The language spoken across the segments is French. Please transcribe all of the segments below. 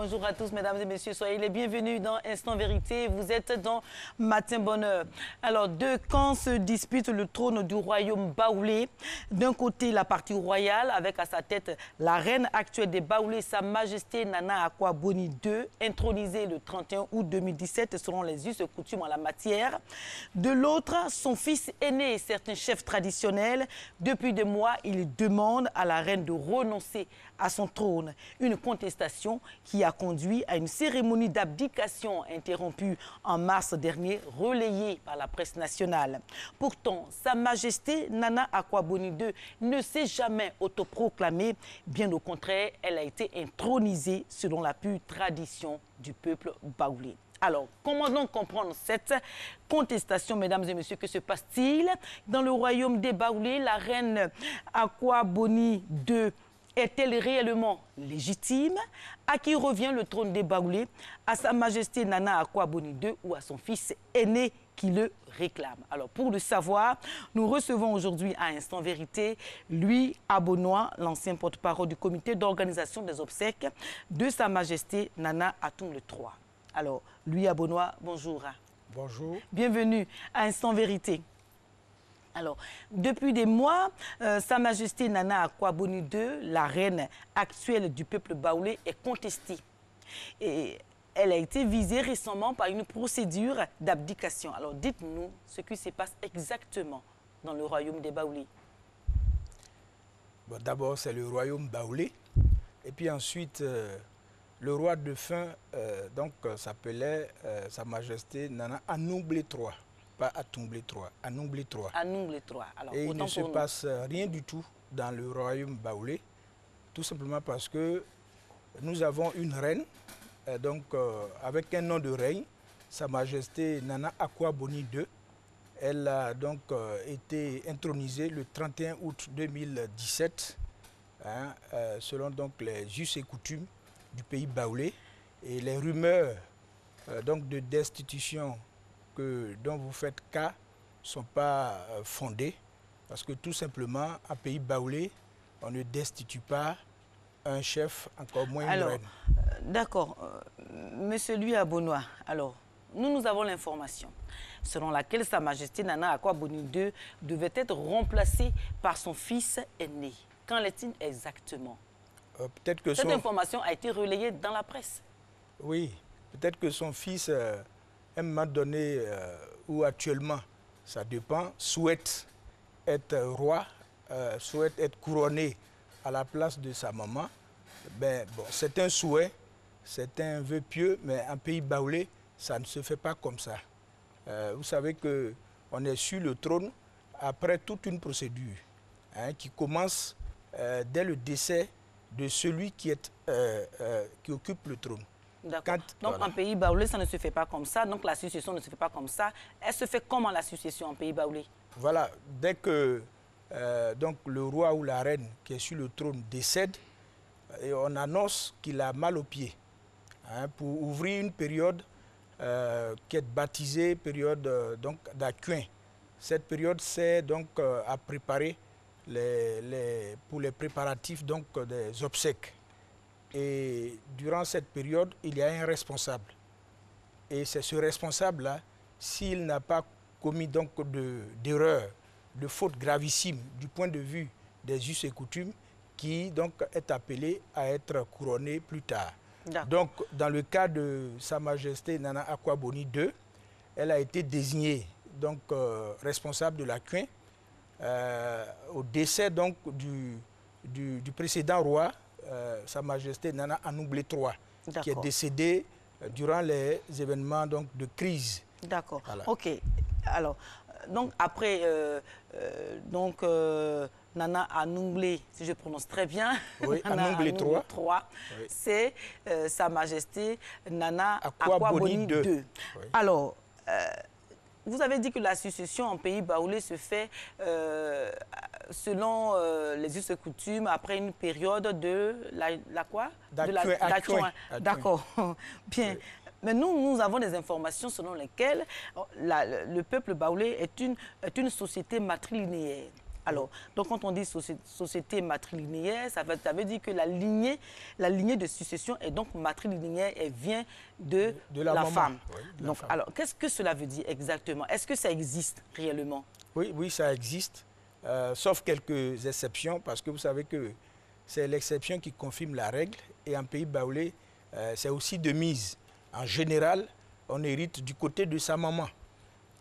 Bonjour à tous, mesdames et messieurs. Soyez les bienvenus dans Instant Vérité. Vous êtes dans Matin Bonheur. Alors, deux camps se disputent le trône du royaume baoulé. D'un côté, la partie royale, avec à sa tête la reine actuelle des Baoulés, Sa Majesté Nana Akua Boni II, intronisée le 31 août 2017 selon les us et coutumes en la matière. De l'autre, son fils aîné et certains chefs traditionnels. Depuis des mois, ils demandent à la reine de renoncer à son trône. Une contestation qui a conduit à une cérémonie d'abdication interrompue en mars dernier, relayée par la presse nationale. Pourtant, Sa Majesté Nana Akua Boni II ne s'est jamais autoproclamée. Bien au contraire, elle a été intronisée selon la pure tradition du peuple baoulé. Alors, comment donc comprendre cette contestation, mesdames et messieurs? Que se passe-t-il dans le royaume des Baoulés? La reine Akua Boni II est-elle réellement légitime? À qui revient le trône des Baoulés? À Sa Majesté Nana Akua Boni II ou à son fils aîné qui le réclame? Alors, pour le savoir, nous recevons aujourd'hui à Instant Vérité Louis Abonois, l'ancien porte-parole du comité d'organisation des obsèques de Sa Majesté Nana Atoum III. Alors, Louis Abonois, bonjour. Bonjour. Bienvenue à Instant Vérité. Alors, depuis des mois, Sa Majesté Nana Akua Boni II, la reine actuelle du peuple baoulé, est contestée. Et elle a été visée récemment par une procédure d'abdication. Alors, dites-nous ce qui se passe exactement dans le royaume des Baoulés. Bon, d'abord, c'est le royaume baoulé. Et puis ensuite, le roi défunt s'appelait Sa Majesté Nana Anoublé III. Pas Atumblé III, Anoublé III. Anoublé III. Alors, et il ne se passe rien du tout dans le royaume baoulé, tout simplement parce que nous avons une reine, avec un nom de règne, Sa Majesté Nana Akua Boni II. Elle a donc été intronisée le 31 août 2017, selon donc les us et coutumes du pays baoulé. Et les rumeurs de destitution dont vous faites cas ne sont pas fondées, parce que tout simplement, en pays baoulé, on ne destitue pas un chef, encore moins une reine. D'accord. Monsieur Louis Abonois, alors, nous avons l'information selon laquelle Sa Majesté Nana Akua Boni II devait être remplacée par son fils aîné. Qu'en est-il exactement? Peut-être que cette information a été relayée dans la presse. Oui, peut-être que son fils, à un moment donné, ou actuellement, ça dépend, souhaite être roi, souhaite être couronné à la place de sa maman. Ben, bon, c'est un souhait, c'est un vœu pieux, mais en pays baoulé, ça ne se fait pas comme ça. Vous savez qu'on est sur le trône après toute une procédure qui commence dès le décès de celui qui occupe le trône. D'accord. Donc, voilà. En pays baoulé, ça ne se fait pas comme ça. Donc, la succession ne se fait pas comme ça. Elle se fait comment, la succession en pays baoulé? Voilà. Dès que le roi ou la reine qui est sur le trône décède, et on annonce qu'il a mal aux pieds, pour ouvrir une période qui est baptisée période d'accueil. Cette période, c'est donc à préparer pour les préparatifs des obsèques. Et durant cette période, il y a un responsable. Et c'est ce responsable-là, s'il n'a pas commis d'erreur, de faute gravissime du point de vue des us et coutumes, qui donc est appelé à être couronné plus tard. Donc, dans le cas de Sa Majesté Nana Akua Boni II, elle a été désignée responsable de l'accueil au décès du précédent roi, Sa Majesté Nana Anoublé III, qui est décédé durant les événements de crise. D'accord. Voilà. OK. Alors, donc après, Nana Anoublé, si je prononce très bien, oui, Anoublé III, oui. C'est Sa Majesté Nana Akua Boni II. Oui. Alors, vous avez dit que la succession en pays baoulé se fait selon les us et coutumes après une période de d'accueil. D'accord. Bien. Oui. Mais nous avons des informations selon lesquelles le peuple baoulé est une société matrilinéaire. Alors, donc quand on dit société matrilinéaire, ça veut dire que la lignée de succession est donc matrilinéaire et vient de la femme. Oui, donc, alors, qu'est-ce que cela veut dire exactement? Est-ce que ça existe réellement? Oui, oui, ça existe, sauf quelques exceptions, parce que vous savez que c'est l'exception qui confirme la règle, et en pays baoulé, c'est aussi de mise. En général, on hérite du côté de sa maman.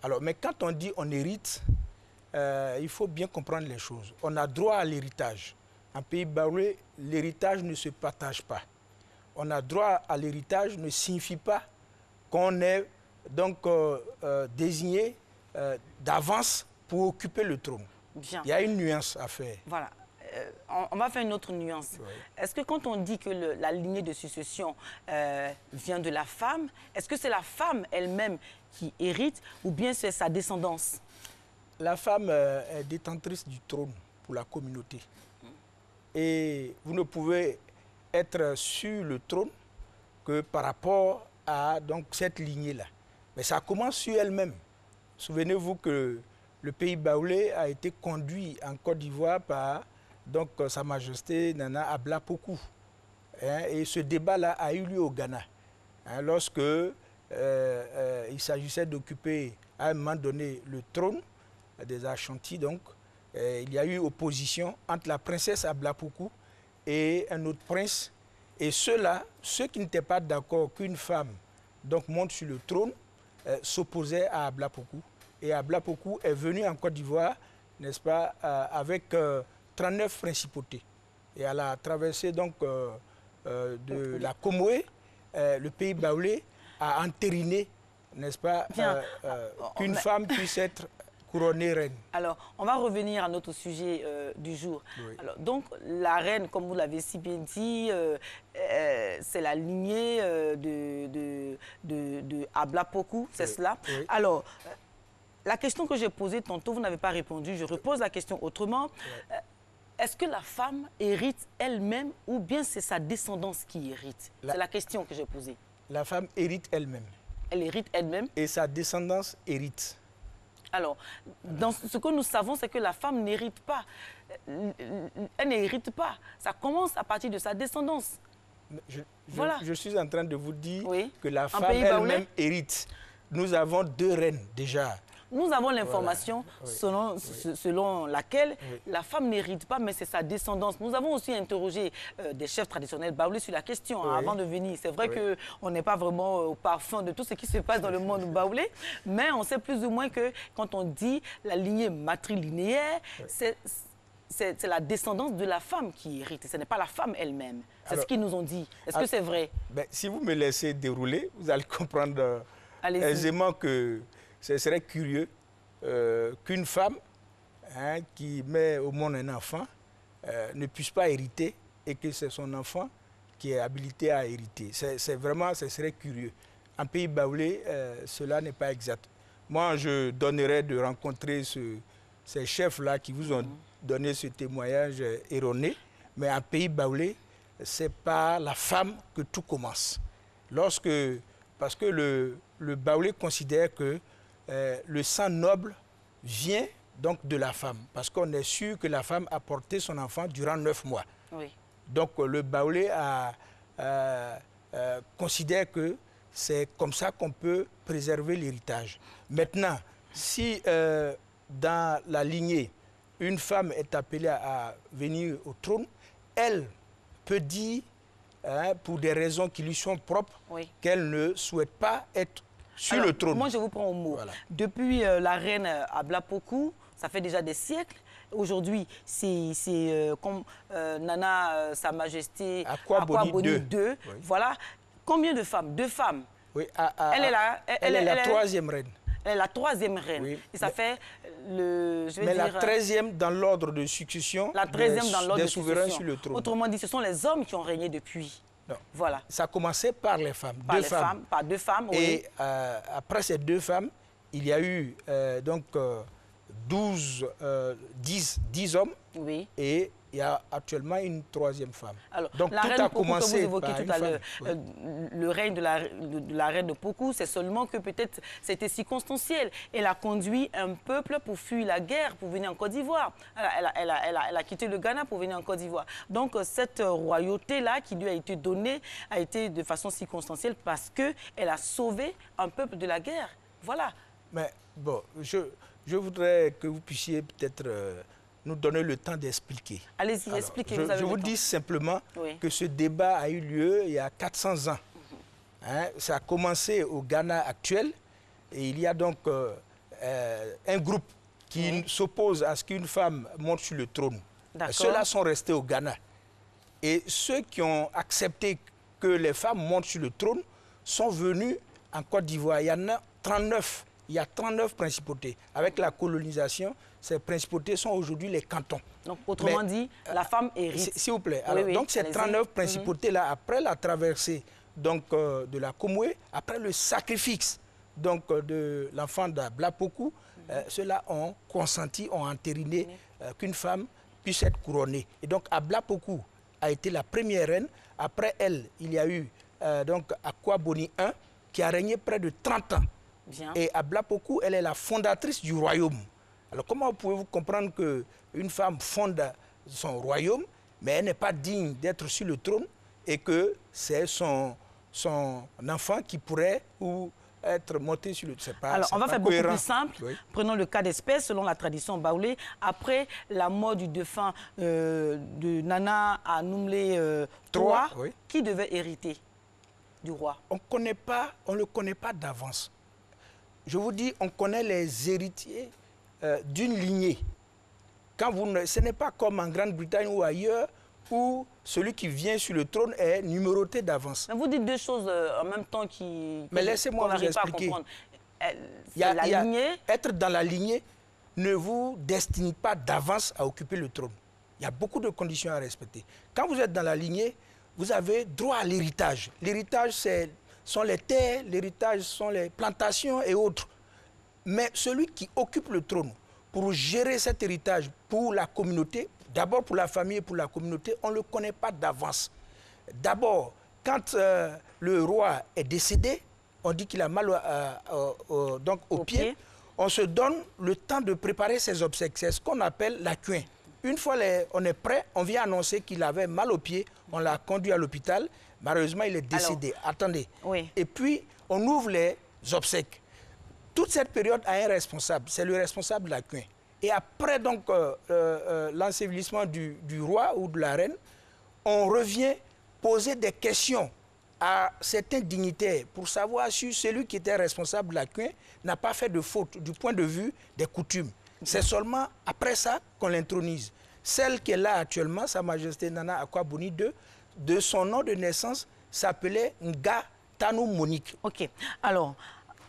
Alors, mais quand on dit on hérite, il faut bien comprendre les choses. On a droit à l'héritage. En pays baoulé, l'héritage ne se partage pas. On a droit à l'héritage ne signifie pas qu'on est donc désigné d'avance pour occuper le trône. Bien. Il y a une nuance à faire. Voilà. On va faire une autre nuance. Oui. Est-ce que quand on dit que la lignée de succession vient de la femme, est-ce que c'est la femme elle-même qui hérite ou bien c'est sa descendance? La femme est détentrice du trône pour la communauté. Et vous ne pouvez être sur le trône que par rapport à donc, cette lignée-là. Mais ça commence sur elle-même. Souvenez-vous que le pays baoulé a été conduit en Côte d'Ivoire par donc, Sa Majesté Nana Ablapoku. Et ce débat-là a eu lieu au Ghana. Lorsque il s'agissait d'occuper à un moment donné le trône des Ashanti, donc, il y a eu opposition entre la princesse Ablapoku et un autre prince. Et ceux-là, ceux qui n'étaient pas d'accord qu'une femme donc, monte sur le trône, s'opposaient à Ablapoku. Et Ablapoku est venu en Côte d'Ivoire, n'est-ce pas, avec 39 principautés. Et à la traversée donc, de la Comoé, le pays baoulé a entériné, n'est-ce pas, qu'une femme puisse être couronnée reine. Alors, on va revenir à notre sujet du jour. Oui. Alors, donc, la reine, comme vous l'avez si bien dit, c'est la lignée de Ablapoku, c'est cela. Oui. Alors, la question que j'ai posée tantôt, vous n'avez pas répondu. Je repose la question autrement. Oui. Est-ce que la femme hérite elle-même ou bien c'est sa descendance qui hérite? C'est la question que j'ai posée. La femme hérite elle-même. Elle hérite elle-même? Et sa descendance hérite. Alors, dans ce que nous savons, c'est que la femme n'hérite pas. Elle n'hérite pas. Ça commence à partir de sa descendance. Voilà. Je suis en train de vous dire oui. que la femme elle-même hérite. Nous avons 2 reines déjà. Nous avons l'information voilà. selon laquelle oui. la femme n'hérite pas, mais c'est sa descendance. Nous avons aussi interrogé des chefs traditionnels baoulés sur la question avant de venir. C'est vrai qu'on n'est pas vraiment au parfum de tout ce qui se passe dans le monde baoulé, mais on sait plus ou moins que quand on dit la lignée matrilinéaire, c'est la descendance de la femme qui hérite. Ce n'est pas la femme elle-même. C'est ce qu'ils nous ont dit. Est-ce que c'est vrai? Ben, si vous me laissez dérouler, vous allez comprendre aisément que ce serait curieux qu'une femme qui met au monde un enfant ne puisse pas hériter et que c'est son enfant qui est habilité à hériter. C'est vraiment, ce serait curieux. En pays baoulé, cela n'est pas exact. Moi, je donnerais de rencontrer ces chefs-là qui vous ont donné ce témoignage erroné, mais en pays baoulé, c'est par la femme que tout commence. Parce que le baoulé considère que le sang noble vient donc de la femme, parce qu'on est sûr que la femme a porté son enfant durant 9 mois. Oui. Donc le baoulé considère que c'est comme ça qu'on peut préserver l'héritage. Maintenant, si dans la lignée, une femme est appelée à venir au trône, elle peut dire, pour des raisons qui lui sont propres, qu'elle ne souhaite pas être sur le trône. Moi, je vous prends au mot. Voilà. Depuis la reine Ablapoku, ça fait déjà des siècles. Aujourd'hui, c'est comme Nana, Sa Majesté Akwaboni II. Oui. Voilà. Combien de femmes? 2 femmes. Oui, elle est la 3e reine. Elle est la 3e reine. Oui. Et ça fait le... la 13e dans l'ordre de succession la 13e dans l'ordre de souverains sur le trône. Autrement dit, ce sont les hommes qui ont régné depuis. Non. Voilà. Ça commençait par les femmes. Par 2 femmes, oui. Et après ces 2 femmes, il y a eu donc 10 hommes oui. et il y a actuellement une troisième femme. Alors, donc la tout reine a Pokou commencé que vous évoquiez par tout une à femme. l'heure, Oui. le règne de la reine de Pokou, c'est seulement que peut-être c'était circonstanciel. Elle a conduit un peuple pour fuir la guerre, pour venir en Côte d'Ivoire. Elle a quitté le Ghana pour venir en Côte d'Ivoire. Donc cette royauté-là qui lui a été donnée a été de façon circonstancielle parce qu'elle a sauvé un peuple de la guerre. Voilà. Mais bon, je voudrais que vous puissiez peut-être nous donner le temps d'expliquer. Allez-y, expliquez. Je vous dis simplement que ce débat a eu lieu il y a 400 ans. Hein, ça a commencé au Ghana actuel et il y a donc un groupe qui s'oppose à ce qu'une femme monte sur le trône. Ceux-là sont restés au Ghana. Et ceux qui ont accepté que les femmes montent sur le trône sont venus en Côte d'Ivoire. Il y en a 39. Il y a 39 principautés. Avec la colonisation, ces principautés sont aujourd'hui les cantons. Donc, autrement dit, la femme hérite. S'il vous plaît. Alors, donc, ces 39 principautés-là, après la traversée donc, de la Komoué, après le sacrifice donc, de l'enfant d'Ablapoku, ceux-là ont consenti, ont entériné qu'une femme puisse être couronnée. Et donc, Ablapoku a été la première reine. Après elle, il y a eu donc Akwaboni I, qui a régné près de 30 ans. Bien. Et Ablapoku, elle est la fondatrice du royaume. Alors comment pouvez-vous comprendre qu'une femme fonde son royaume, mais elle n'est pas digne d'être sur le trône et que c'est son enfant qui pourrait être monté sur le trône? Alors on va faire beaucoup plus simple. Oui. Prenons le cas d'espèce, selon la tradition baoulé. Après la mort du défunt de Nana à Noumlé III, qui devait hériter du roi? On ne le connaît pas d'avance. Je vous dis, on connaît les héritiers d'une lignée. Ce n'est pas comme en Grande-Bretagne ou ailleurs où celui qui vient sur le trône est numéroté d'avance. Vous dites deux choses en même temps qui... Mais laissez-moi vous expliquer. Être dans la lignée ne vous destine pas d'avance à occuper le trône. Il y a beaucoup de conditions à respecter. Quand vous êtes dans la lignée, vous avez droit à l'héritage. L'héritage, sont les terres, l'héritage sont les plantations et autres. Mais celui qui occupe le trône, pour gérer cet héritage pour la communauté, d'abord pour la famille et pour la communauté, on ne le connaît pas d'avance. D'abord, quand le roi est décédé, on dit qu'il a mal au pied, on se donne le temps de préparer ses obsèques. C'est ce qu'on appelle la cuin. Une fois on est prêt, on vient annoncer qu'il avait mal au pied, on l'a conduit à l'hôpital. Malheureusement, il est décédé. Alors, attendez. Oui. Et puis, on ouvre les obsèques. Toute cette période a un responsable. C'est le responsable de la cuin. Et après donc l'ensevelissement du roi ou de la reine, on revient poser des questions à certains dignitaires pour savoir si celui qui était responsable de la cuin n'a pas fait de faute du point de vue des coutumes. C'est seulement après ça qu'on l'intronise. Celle qui est là actuellement, Sa Majesté Nana Akwaboni II, de son nom de naissance, s'appelait Nga Tanou Monique. Ok. Alors,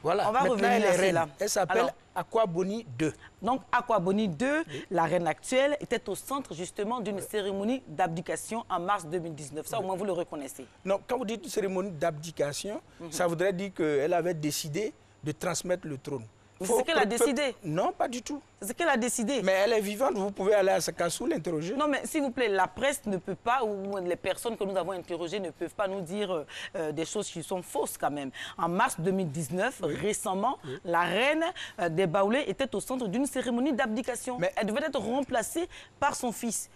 voilà. On va revenir à cela. Elle s'appelle Akwaboni II. Donc, Akwaboni II, la reine actuelle, était au centre justement d'une cérémonie d'abdication en mars 2019. Ça, au moins, vous le reconnaissez. Non, quand vous dites cérémonie d'abdication, ça voudrait dire qu'elle avait décidé de transmettre le trône. C'est ce qu'elle a décidé? Non, pas du tout. C'est ce qu'elle a décidé. Mais elle est vivante, vous pouvez aller à Sakassou l'interroger. Non, mais s'il vous plaît, la presse ne peut pas, ou les personnes que nous avons interrogées ne peuvent pas nous dire des choses qui sont fausses quand même. En mars 2019, récemment, la reine des Baoulés était au centre d'une cérémonie d'abdication. Mais elle devait être remplacée par son fils.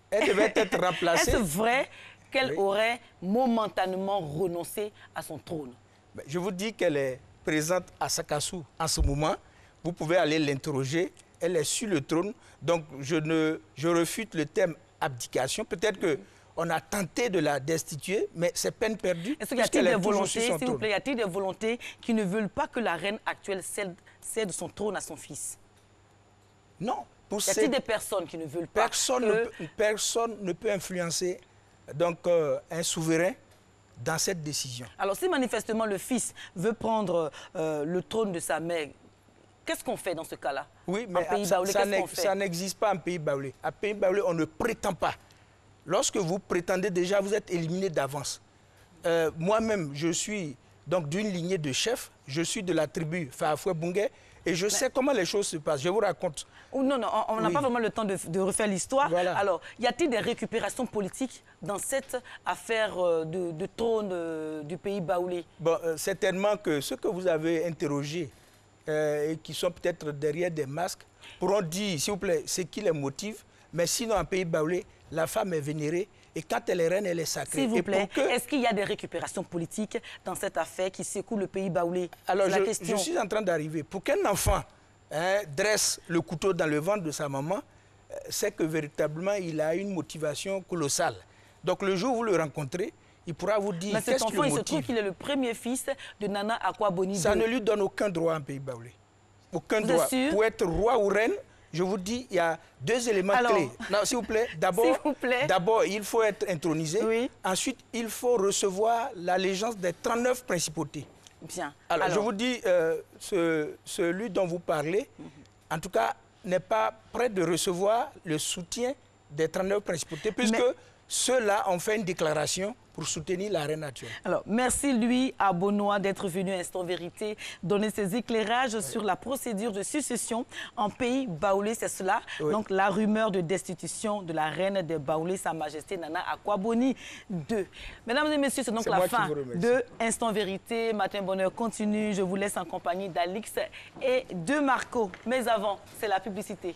Elle devait être remplacée. Est-ce vrai qu'elle aurait momentanément renoncé à son trône? Je vous dis qu'elle est présente à Sakassou en ce moment. Vous pouvez aller l'interroger. Elle est sur le trône. Donc, je refute le terme abdication. Peut-être qu'on a tenté de la destituer, mais c'est peine perdue. Est-ce qu'il y a-t-il des volontés, s'il vous plaît, y a-t-il des volontés qui ne veulent pas que la reine actuelle cède son trône à son fils? Non. Y a-t-il des personnes qui ne veulent pas Personne ne peut influencer donc, un souverain dans cette décision. Alors, si manifestement le fils veut prendre le trône de sa mère, qu'est-ce qu'on fait dans ce cas-là? Oui, mais ça n'existe pas en pays baoulé. À pays baoulé, on ne prétend pas. Lorsque vous prétendez déjà, vous êtes éliminé d'avance. Moi-même, je suis donc d'une lignée de chefs. Je suis de la tribu Faafoué Bungé Et je sais comment les choses se passent. Je vous raconte. Non, on n'a pas vraiment le temps de refaire l'histoire. Voilà. Alors, y a-t-il des récupérations politiques dans cette affaire de trône du pays baoulé? Bon, certainement que ceux que vous avez interrogés et qui sont peut-être derrière des masques pourront dire, s'il vous plaît, ce qui les motive. Mais sinon, en pays baoulé, la femme est vénérée et quand elle est reine, elle est sacrée. S'il vous plaît, est-ce qu'il y a des récupérations politiques dans cette affaire qui secoue le pays baoulé? Alors, je suis en train d'arriver. Pour qu'un enfant dresse le couteau dans le ventre de sa maman, c'est que véritablement, il a une motivation colossale. Donc, le jour où vous le rencontrez, il pourra vous dire qu'est-ce qui le motive. Mais cet enfant, il se trouve qu'il est le premier fils de Nana Akua Boni II. Ça ne lui donne aucun droit en pays baoulé. Aucun droit. Pour être roi ou reine, je vous dis, il y a deux éléments clés. Non, s'il vous plaît, d'abord, il faut être intronisé. Oui. Ensuite, il faut recevoir l'allégeance des 39 principautés. Bien. Alors, je vous dis, celui dont vous parlez, en tout cas, n'est pas prêt de recevoir le soutien des 39 principautés, puisque ceux-là ont fait une déclaration pour soutenir la reine actuelle. Alors, merci lui à Bonois d'être venu à Instant Vérité donner ses éclairages sur la procédure de succession en pays baoulé. C'est cela, donc la rumeur de destitution de la reine des Baoulés, Sa Majesté Nana Akua Boni II. Mesdames et messieurs, c'est donc la fin de Instant Vérité. Matin Bonheur continue. Je vous laisse en compagnie d'Alix et de Marco. Mais avant, c'est la publicité.